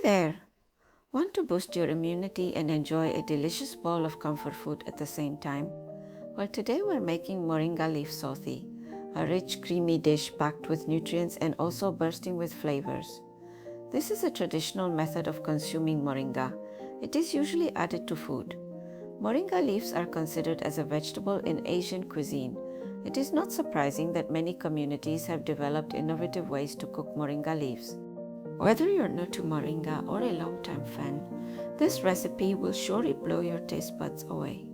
there! Want to boost your immunity and enjoy a delicious bowl of comfort food at the same time? Well, today we're making moringa leaf sothi, a rich, creamy dish packed with nutrients and also bursting with flavors. This is a traditional method of consuming moringa. It is usually added to food. Moringa leaves are considered as a vegetable in Asian cuisine. It is not surprising that many communities have developed innovative ways to cook moringa leaves. Whether you're new to moringa or a long-time fan, this recipe will surely blow your taste buds away.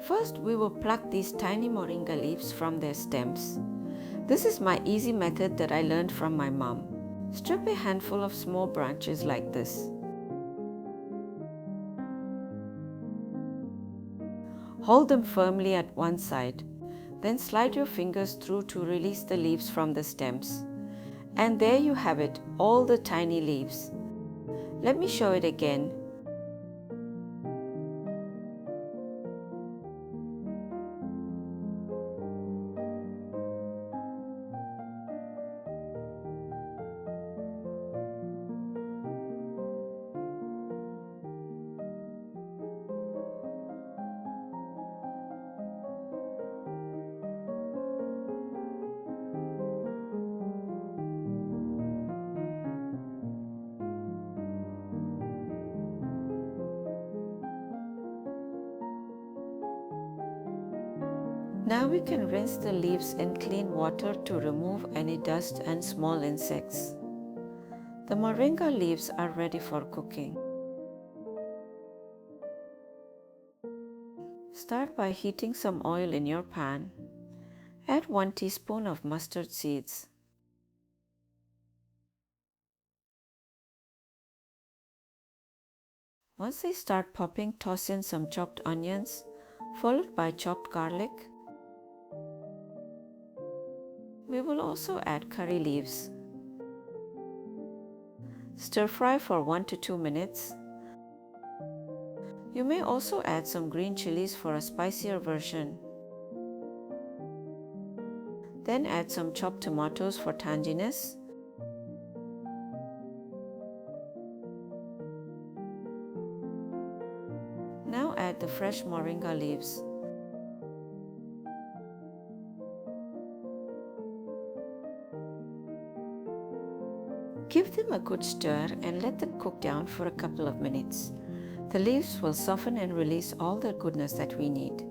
First, we will pluck these tiny moringa leaves from their stems. This is my easy method that I learned from my mom. Strip a handful of small branches like this. Hold them firmly at one side. Then slide your fingers through to release the leaves from the stems. And there you have it, all the tiny leaves. Let me show it again. Now we can rinse the leaves in clean water to remove any dust and small insects. The moringa leaves are ready for cooking. Start by heating some oil in your pan. Add 1 teaspoon of mustard seeds. Once they start popping, toss in some chopped onions, followed by chopped garlic. We will also add curry leaves. Stir fry for 1 to 2 minutes. You may also add some green chilies for a spicier version. Then add some chopped tomatoes for tanginess. Now add the fresh moringa leaves. Give them a good stir and let them cook down for a couple of minutes. The leaves will soften and release all the goodness that we need.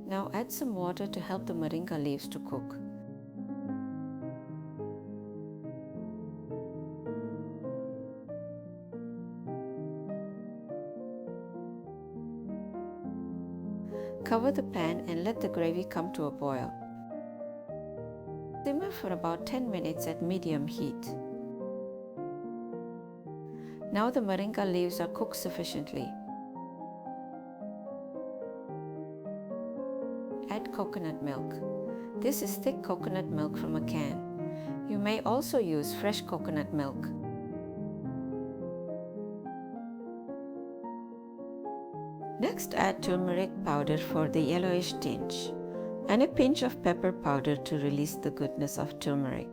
Now add some water to help the moringa leaves to cook. Cover the pan and let the gravy come to a boil. Simmer for about 10 minutes at medium heat. Now the moringa leaves are cooked sufficiently. Add coconut milk. This is thick coconut milk from a can. You may also use fresh coconut milk. Next, add turmeric powder for the yellowish tinge and a pinch of pepper powder to release the goodness of turmeric.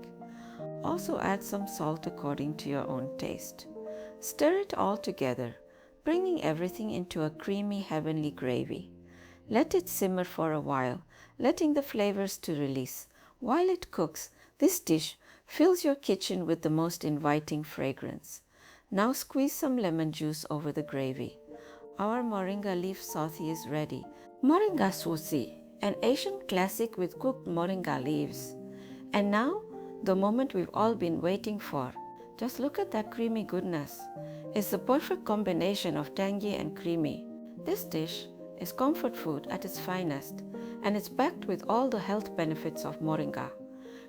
Also add some salt according to your own taste. Stir it all together, bringing everything into a creamy heavenly gravy. Let it simmer for a while, letting the flavors to release. While it cooks, this dish fills your kitchen with the most inviting fragrance. Now squeeze some lemon juice over the gravy. Our moringa leaf sothi is ready. Moringa sothi, an Asian classic with cooked moringa leaves. And now, the moment we've all been waiting for. Just look at that creamy goodness. It's the perfect combination of tangy and creamy. This dish is comfort food at its finest, and it's packed with all the health benefits of moringa.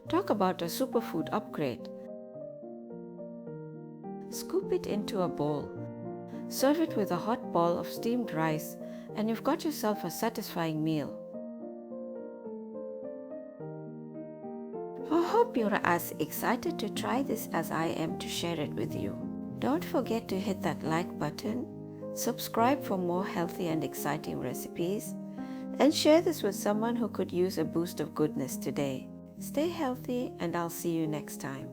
Talk about a superfood upgrade. Scoop it into a bowl. Serve it with a hot ball of steamed rice, and you've got yourself a satisfying meal. I hope you're as excited to try this as I am to share it with you. Don't forget to hit that like button, Subscribe for more healthy and exciting recipes, and share this with someone who could use a boost of goodness today. Stay healthy, and I'll see you next time.